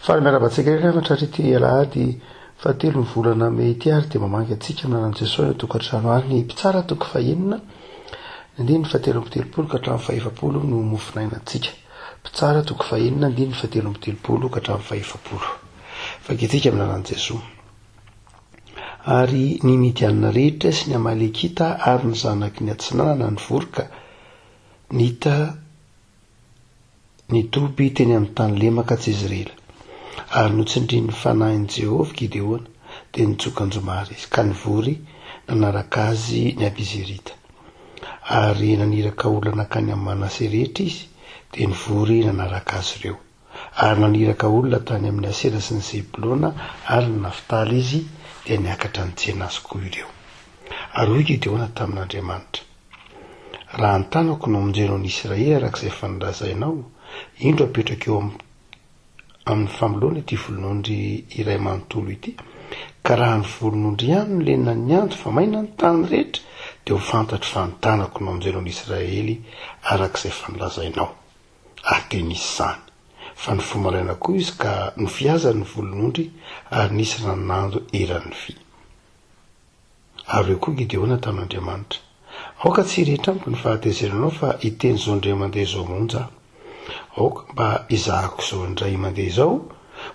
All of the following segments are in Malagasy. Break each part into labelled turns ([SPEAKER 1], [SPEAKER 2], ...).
[SPEAKER 1] Fa miarabantsika rehetra rity alahady fa 3 ny volana May ity ary dia mamangy antsika amin'anan'i Jesosy ny tokantrano ary ny mpitsara toko fahenina ndiny fa 13 ka hatramin'ny 20 no mofinainantsika. Mpitsara toko fahenina ndiny fa 13 ka hatramin'ny 20. Fakitsika amin'anan'i Jesosy. Ary ny Midianina rehetra sy ny Amalekita ary ny zanaky ny Atsinanana ny voroka nita nitoby teny amin'ny tany lemaka Jezreely. Ary notsindrin'ny fanahin'i Jehovah Gideona dia nitsokanjomary izy ka nivory nanaraka azy ny Abizerita. Ary naniraka olona nakany amin'ny Manase rehetra izy dia nivory nanaraka azy ireo. Ary naniraka olona tany amin'ny Asera sy ny Zebulona ary ny Naftaly izy dia niakatra nitsena azy koa ireo. Ary hoy Gideona tamin'Andriamanitra: raha ny tanako no mijery ny Israely arak'izay fanolazainao, indro apetraka eo amin'ny famolona ity volon'ondry iray manontolo ity, ka raha ny volon'ondry ihany no lenina ny andro fa maina ny tany rehetra, dia ho fantatro fa ny tanako no mijery ny Israely arak'izay fanolazainao. Ary dia nisy izany. Fa ny fomaraina koa izy ka nofiazany ny volon'ondry ary nisy ranonandro eran'ny vy. Ary eo koa Gideona tamin'Andriamanitra: aoka tsy rehetra amiko ny fahatezeranao fa iteny zao indray mandeha izao monja. Aoka mba izahako izao indray mandeha izao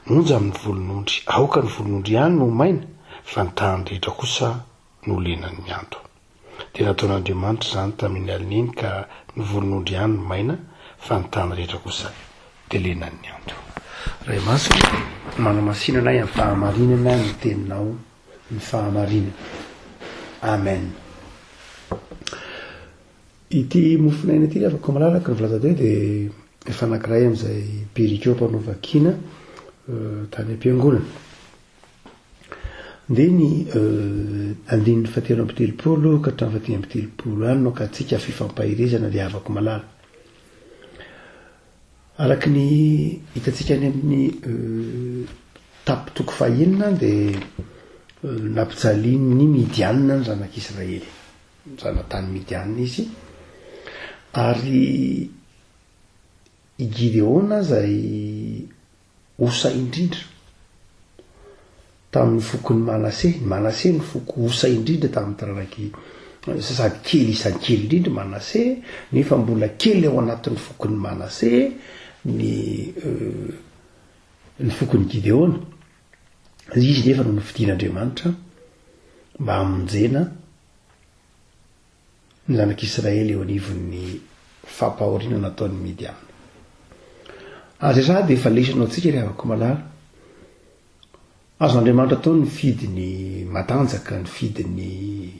[SPEAKER 1] monja amin'ny volon'ondry. Aoka ny volon'ondry ihany no maina fa ny tany rehetra kosa no lenan'ny andro. Dia nataon'Andriamanitra izany tamin'ny alininy ka ny volon'ondry ihany no maina fa ny tany rehetra kosa dia lenan'ny andro. Ray maso manamasinana amin'ny fahamarinana ny teninao ny fahamarinana. Amen. Ity mofinaina ity afaka malalaka ny volazadeo dia efa anankiray amin'izay perikeo mpanovakina tany am-piangonana. Dia ny andininy 13 ka hatramin'ny 13 any no ka antsika fifampahirizana dia afaka malala. Araky ny hitantsika any amin'ny tapitoko fahenina dia nampijaliany ny Midianina ny zanak'Israely, zanatany Midianina izy. Ary i Gideona izay osa indrindra tamin'ny fokon'ny Manase. Ny Manase ny foko osa indrindra tamin'ny taranaky sady kely isan'ny kely indrindra Manase, nefa mbola kely ao anatin'ny fokon'ny Manase ny fokon'ny Gideona. Izy nefa no nofidian'Andriamanitra mba hamonjena ny zanak'Israely eo anivon'ny fampahoriana nataon'ny Midianina. Azy raha dia efa lesanao antsika ry havako malala. Azon'Andriamanitra atao ny fidiny matanjaka, ny fidiny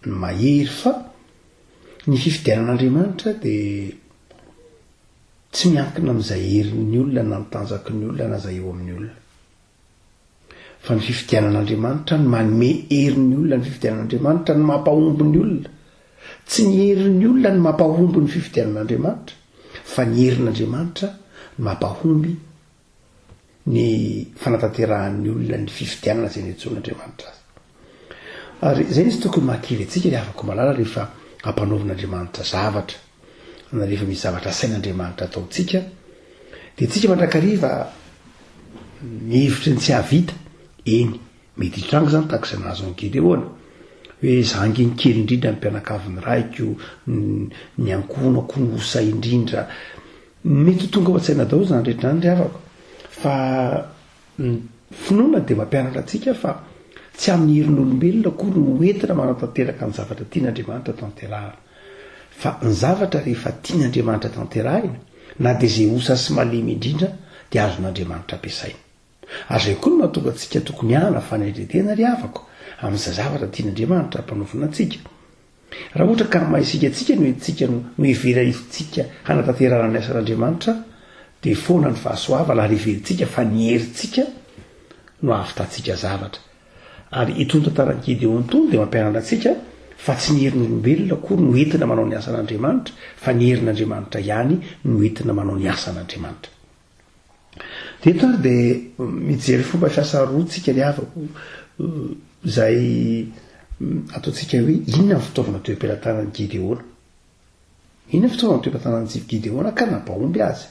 [SPEAKER 1] mahery, fa ny fifidianan'Andriamanitra dia tsy miankina amin'izay herin'ny olona na mitanjaky ny olona na izay eo amin'ny olona. Fa ny fifidianan'Andriamanitra ny manome herin'ny olona, ny fifidianan'Andriamanitra ny mampahomby ny olona. Tsy ny herin'ny olona ny mampahomby ny fifidianan'Andriamanitra, fa ny herin'Andriamanitra ny mampahomby ny fanatanterahany olona ny fifidianana izay netsoan'Andriamanitra azy. Ary izay izy tokony makily antsika dia afaka malala rehefa hampanaovan'Andriamanitra zavatra na rehefa misy zavatra sain'Andriamanitra ataontsika, dia tsika mandrakariva hevitry ny tsy havita. Eny, mety hitrango izany tahaka izay nahazo ny Gideona hoe zanginy kely indrindra ny mpianakavin'ny raiko, ny ankonako ny osa indrindra. Mety tonga ao an-tsaina daholo izany rehetra izany ry havako, fa finoana dia mampianatra antsika fa tsy amin'ny herin'olombelona akory no entina manatanteraka ny zavatra tian'Andriamanitra tanterahina, fa ny zavatra rehefa tian'Andriamanitra tanterahina na dia izay osa sy malemy indrindra dia azon'Andriamanitra ampiasaina. Azo koa no mahatonga antsika tokony hana fanendretena ry havako amin'izay zavatra tian'Andriamanitra hampanovana antsika. Raha ohatra ka mahisika antsika no entsika no everantsika hanatanterana ny asan'Andriamanitra, dia foana ny fahasoava laha reverintsika fa ny herintsika no ahavitantsika zavatra. Ary itony tantaran'ny Gideona itony dia mampianatra antsika fa tsy ny herin'olombelona akory no entina manao ny asan'Andriamanitra, fa ny herin'Andriamanitra ihany no entina manao ny asan'Andriamanitra. Dia eto ary dia mijery fomba fiasa roa tsika ry havako izay ataontsika hoe inona ny fitaovana toeram-pilatanan'ny Gideona. Inona ny fitaovana toeram-pilatanan'ny Gideona ka nampahomby azy.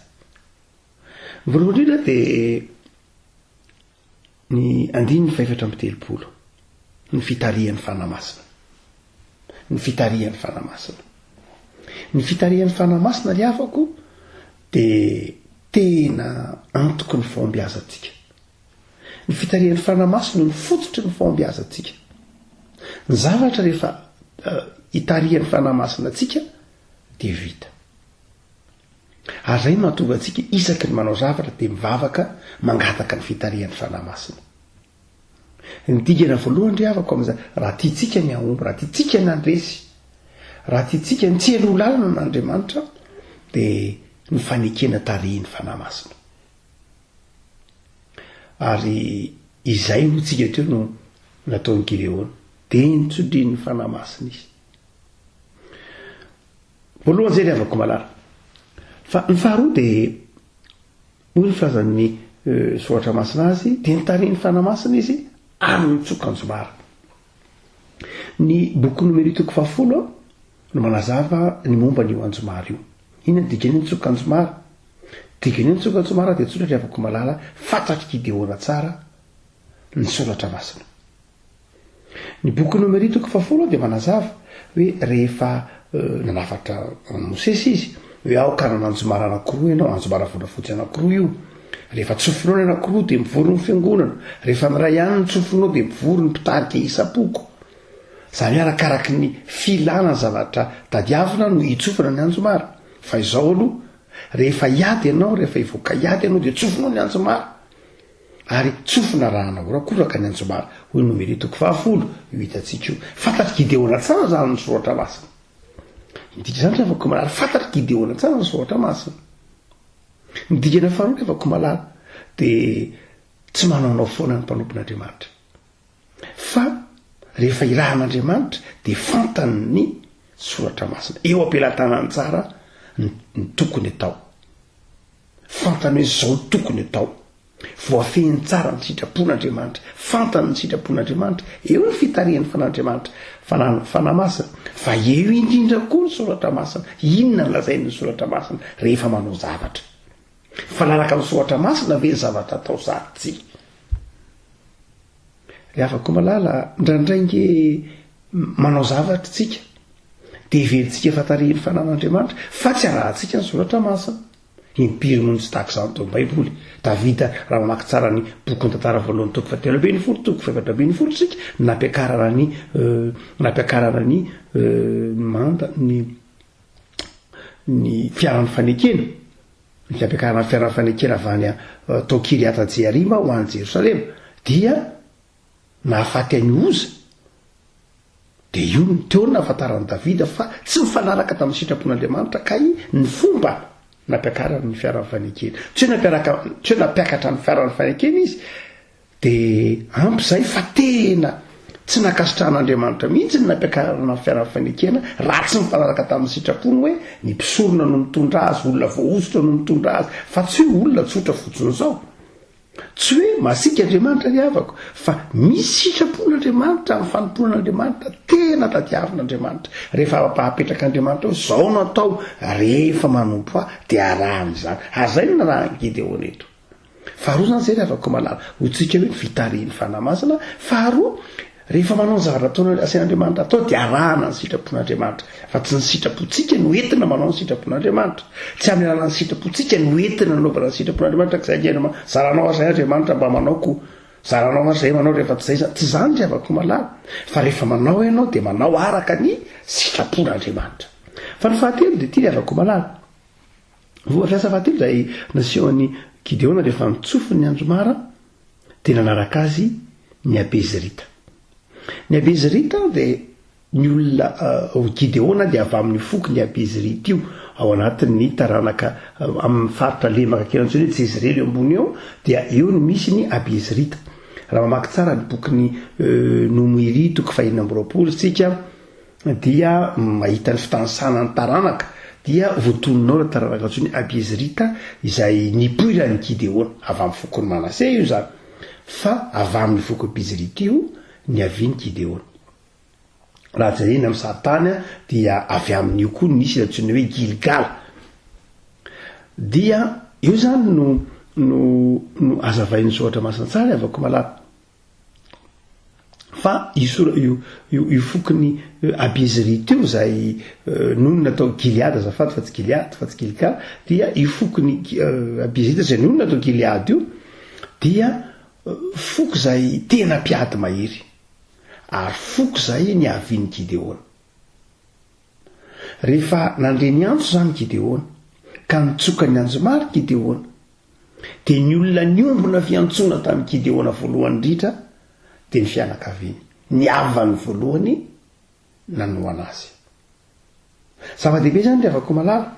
[SPEAKER 1] voalohany indrindra dia ny andiny faefatra amby telopolo ny fitarihan'ny fanamasina ny fitarihan'ny fanamasina ny fitarihan'ny fanamasina ry havako dia tena antoko ny fombiazantsika ny fitarihan'ny fanamasina ny fototry ny fombiazantsika ny zavatra rehefa hitarihan'ny fanamasina atsika dia vita ary zay mahatonga antsika isaky ny manao zavatra dia mivavaka mangataka ny fitarihan'ny fanamasina ny digana voalohany ry havako amin'izay raha tiatsika ny ahomby raha tiatsika ny andresy raha tiatsika ny tsy elo lalana n'Andriamanitra dia ny fanekena tarihin'ny fanamasina ary izay no tsika teo no nataony Gideona dia nitsodrin'ny fanamasina izy voalohany zay ry havako malala fa ny faharoa dia hoy ny filazan'ny soratra masina azy dia nitarihin'ny fanamasina izy ary nitsokanjomara ny boky nomeritoko 10 no manazava ny momba n'io anjomara io inona digany nitsokanjomara digany nitsokanjomara dia tsotra ry havako malala fantatry Gideona tsara ny soratra masina ny boky nomeritoko 10 dia manazava hoe rehefa nanafatra Mosesy izy hoe aokana nanjomara anankiroa ianao anjomara volafotsy anankiroa io rehefa tsofinao ny anankiroa dia mivory ny fiangonana rehefa miray ihany ny tsofinao dia mivory ny mpitarika isapoko zany arakaraky ny filana zavatra tadiavina no hitsofina ny anjomara fa izao aloha rehefa iady ianao rehefa ivoaka iady ianao dia tsofinao ny anjomara ary tsofina raha nahorakoraka ny anjomara hoy nomeritoko 10 io hitantsika io fantatry Gideona tsara zany ny soratra masina midika zany rehefa malala fantatry Gideona tsara ny soratra masina midikana faharoa rehefa malala dia tsy manaonao foana ny mpanompon'Andriamanitra fa rehefa irahan'Andriamanitra dia fantany ny soratra masina eo ampelantanany tsara ny tokony atao fantany hoe zao tokony atao voafehiny tsara ny sitrapon'Andriamanitra fantany ny sitrapon'Andriamanitra eo ny fitarihan'ny fan'Andriamanitra fanamasina fa eo indrindra koa ny soratra masina inona ny lazainy ny soratra masina rehefa manao zavatra fa lalaka ny soratra masina ve ny zavatra atao zatsy ry havako malala ndraindrainge manao zavatra tsika dia heveritsika efa tarihin'ny fanan'Andriamanitra fa tsy arahantsika ny soratra masina impiry moa tsy tahaka izany teo Baiboly Davida raha mamaky tsara ny boky ny tantara voalohany toko 13 toko 14 tsika nampiakarana ny fiaran'ny fanekena ny ampiakarana ny fiaran'ny fanekena avy any tao Kiriata Jearima ho any Jerosalema dia nahafaty any Oza dia io ny teo nahafantaran'i Davida fa tsy mifanaraka tamin'ny sitrapon'Andriamanitra ka ny fomba nampiakarana ny fiaran'ny fanekena tsy hoe nampiakatra ny fiaran'ny fanekena izy dia ampy izay fa tena tsy nakasitrahan'Andriamanitra mihitsy ny nampiakarana ny fiaran'ny fanekena raha tsy mifanaraka tamin'ny sitrapony hoe ny mpisorona no mitondra azy olona voaositra no mitondra azy fa tsy hoe olona tsotra fotsiny izao tsy hoe masika Andriamanitra ry havako fa misy sitrapon'Andriamanitra amin'ny fanomponan'Andriamanitra tena tadiavin'Andriamanitra rehefa apahapetraka Andriamanitra hoe zao no atao rehefa manompo dia arahany izany ary zay no narahany Gideona eto faharoa zany zay ry havako malala hotsika hoe fitarihin'ny fanamasina faharoa rehefa manao ny zavatra ataona asian'Andriamanitra atao dia arahana ny sitrapon'Andriamanitra fa tsy ny sitrapontsika no entina manao ny sitrapon'Andriamanitra tsy amin'ny alalan'ny sitrapontsika no entina nanaovana ny sitrapon'Andriamanitra zay ngena zaranao arzay Andriamanitra mba manaoko zaranao arzay manao rehefa tsy zay tsy zany ry havako malala fa rehefa manao ianao dia manao araka ny sitrapon'Andriamanitra fa ny fahatelo dia ity ry havako malala voafiasa fahatelo zay nasehon'ny Gideona rehefa nitsofiny ny anjomara dia nanaraka azy ny Abezrita ny Abezrita dia ny olona Gideona dia avy amin'ny foky ny Abezrita io ao anatin'ny taranaka amin'ny faritra lemaka kely antsoina hoe Jezreel eo ambony eo dia eo no misy ny Abezrita raha mamaky tsara ny bokyny Nomeri toko 4 tsika dia mahita ny fitansanany taranaka dia voatoninao ny taranaka antsoina hoe Abezrita izay nipoiran'ny Gideona avy amin'ny fokon'ny Manase io zany fa avy amin'ny foko Abezrita io ny aviany Gideona raha jerena amin'ny satany dia avy amin'io koa nisy antsoina hoe Gilgal dia io zany no no azavain'ny soatra masantsara avako malala fa io fokony abizery teo zay nono natao Gilead azafady fa tsy Gilead fa tsy Gilgal dia io fokony abizery zay nono natao Gilead io dia foko zay tena piady mahery ary foko zay ny aviany Gideona rehefa nandreny antso zany Gideona ka nitsoka ny anjomary Gideona dia ny olona niombona fiantsona tamin'ny Gideona voalohany indrindra dia ny fianakaviany ny avany voalohany nanoana azy zava-dehibe zany le avako malala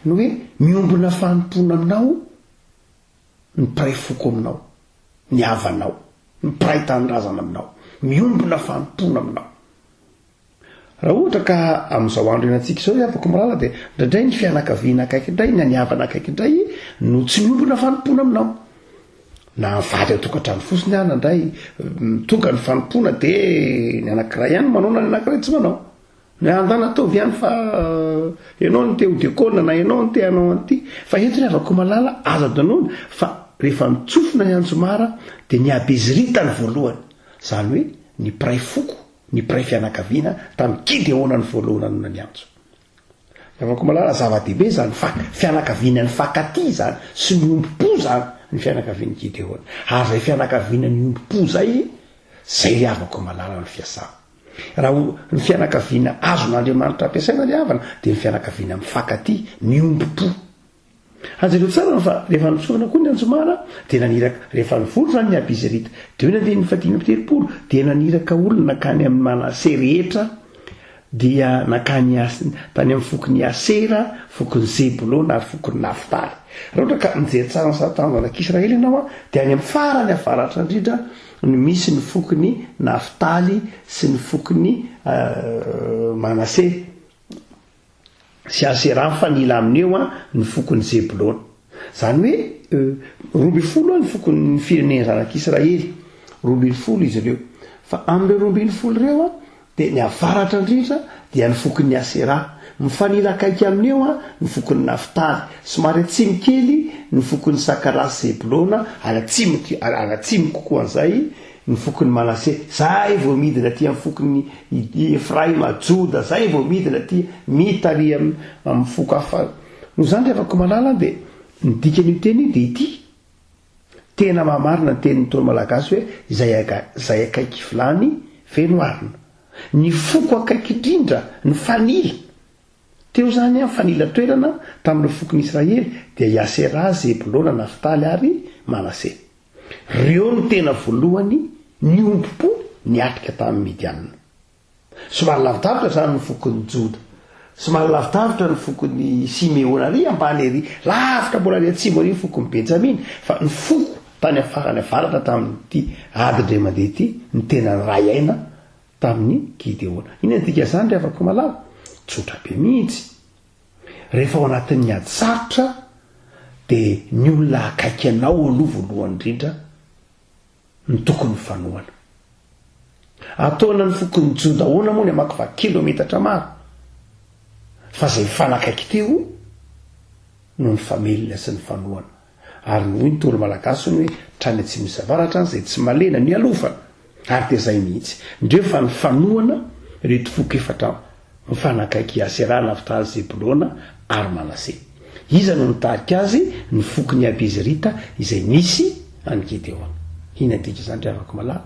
[SPEAKER 1] no hoe miombona fanompona aminao ny mpiray foko aminao ny avanao ny mpiray tanindrazana aminao miombona fanompona aminao raha ohatra ka amin'izao andro enantsika izao hoe afako malala dia ndraindray ny fianakaviana akaiky indray ny aniavana akaiky indray no tsy miombona fanompona aminao na vady atokantrano fotsiny any indray mitonga ny fanompona dia ny anankiray ihany manao na ny anankiray tsy manao ny andana ataovy ihany fa ianao ny te ho dekona na ianao ny te hanao an'ity fa eto ny avako malala aza danoina fa rehefa mitsofina ny anjomara dia ny abezirita ny voalohany zany hoe ny mpiray foko ny mpiray fianakaviana tamin'ny Gideona ny voalohany nanona ny antso avako malala zava-dehibe zany fianakaviana ny fakaty zany sy ny ombi-po zany ny fianakaviany Gideona ary zay fianakaviana ny ombi-po zay le avako malala ny fiasana raha ny fianakaviana azon'Andriamanitra ampiasaina ny havana dia ny fianakaviana mifakaty ny ombi-po ajareo tsara fa rehefa nitsofana koa ny anjomara dia naniraka rehefa nivolo zany ny abizerita dia hoe nandeha ny fadimy-telopolo dia naniraka olona nakany amin'ny Manase rehetra dia nakany tany amin'ny fokony Asera fokony Zebulona ary fokony Naftaly raha ohatra ka mijery tsara ny zanak'Israely ianao dia any amin'ny farany avaratra indrindra no misy ny fokony Naftaly sy ny fokony Manase sy Asera fa nila amin'eo ny fokony Zebulona zany hoe 12 ny fokony fireneny zanak'Israely 12 izy ireo fa amin'ireo 12 ireo dia ny avaratra indrindra dia ny fokony Asera mifanila akaiky amin'eo ny fokony Naftaly somary atsimo kely ny fokony Sakalasy Zebulona alatsimo kokoa an'izay ny fokony Manase zay vao midina aty amin'ny fokony Efraima Joda zay vao midina aty mitary amin'ny foko hafa no zany rehefa malala dia ny dikan'io teny dia ity tena mamarina ny tenin'ny toro malagasy hoe izay akaiky vilany feno arina ny foko akaiky indrindra ny fanila teo zany fanila toerana tamin'ireo fokony Israely dia i Asera Zebulona Naftaly ary Manase reo ny tena voalohany ny ombi-po niatrika tamin'ny Midianina somary lavidavitra zany ny fokony Joda somary lavidavitra ny fokony Simeona ary ambany ery lavitra mbola ny atsimo ary fokony Benjamina fa ny foko tany afarany avaratra tamin'ity ady indray mandeha ity ny tena ny ray aina tamin'ny Gideona iny antika zany rehefa afako malala tsotra be mihitsy rehefa ao anatin'ny ady sarotra dia ny olona akaiky anao aloha voalohany indrindra ny tokony fanoana ataona ny fokony Joda ahoana moa ny amakivaky kilometatra maro fa zay fanakaiky teo no ny famelona sy ny fanoana ary noho ny toro malagasy hoe trany atsimo sy avaratra zay tsy malena ny alofana ary dia zay mihitsy ndreo fa ny fanoana reto foko efatra mifanakaiky Asera Naftaly Zebulona ary Manase iza no nitarika azy ny fokony abezerita izay misy any Gideona ina dika zany rehavako malala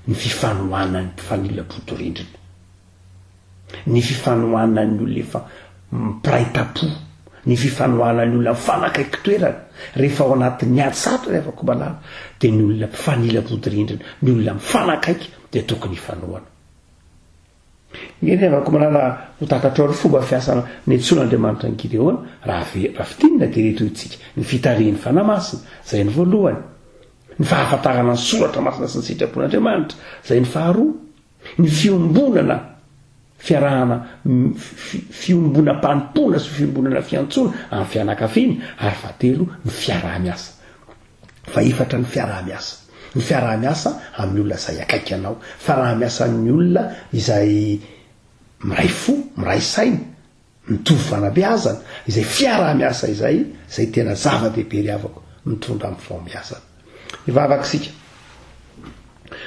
[SPEAKER 1] ny fifanoana ny mpifanila-potorindrina ny fifanoana ny olona efa mpiray tapo ny fifanoana ny olona mifanakaiky toerana rehefa ao anatin'ny ady sarotra rehavako malala dia ny olona mpifanila-potorindrina ny olona mifanakaiky dia tokony hifanoana ny rehavako malala ho takatra ao ry fomba fiasana ny antson'Andriamanitra ny Gideona raha fitinina dia reto itsika ny fitarian'ny fanamasina zay ny voalohany ny fahafantarana ny soratra masina sy ny sitrapon'Andriamanitra zay ny faharoa ny fiombonana fiarahana fiombona mpanompona sy fiombonana fiantsona amin'ny fianakaviana ary fahatelo ny fiaraha-miasa faefatra ny fiaraha-miasa ny fiaraha-miasa amin'ny olona izay akaiky anao fiaraha-miasa amin'ny olona izay miray fo miray saina mitovy fanabeazana izay fiaraha-miasa izay tena zava-dehibe ry havako mitondra amin'ny faomiazana ivavakasika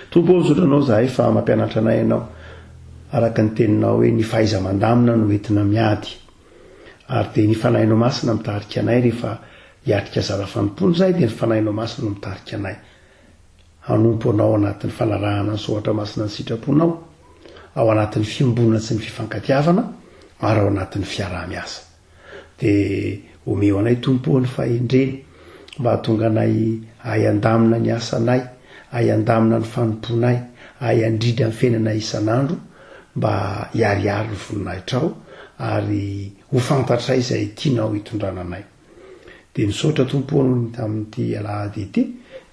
[SPEAKER 1] tompo zotranao zahay fa mampianatra anay ianao araka ny teninao hoe ny fahaiza mandamina no entina miady ary de ny fanahinao masina mitarika anay rehefa hiatrika zara fanompony zay de ny fanahinao masina no mitarika anay hanompo anao anatin'ny fanarahana ny soatra masina ny sitraponao ao anatin'ny fiombonana sy ny fifankatiavana ary ao anatin'ny fiaraha-miasa de omeo anay tompo ny fahendreny mba hatonga anay ayandamina ny asanay ayandamina ny fanomponay ayandrindra ny fiainanay isan'andro mba hiariary ny voninahitra ary ho fantatray zay tianao hitondrananay de misaotra tompo amin'ity alahady ity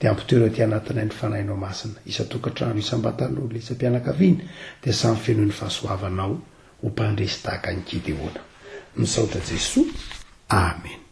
[SPEAKER 1] de ampitoereo ty anatinay ny fanahinao masina isatokatrano isam-batan'olona isam-pianakaviana de samy fenoy ny fahasoavanao ho mpandresy tahaka ny Gideona misaotra Jesosy amen.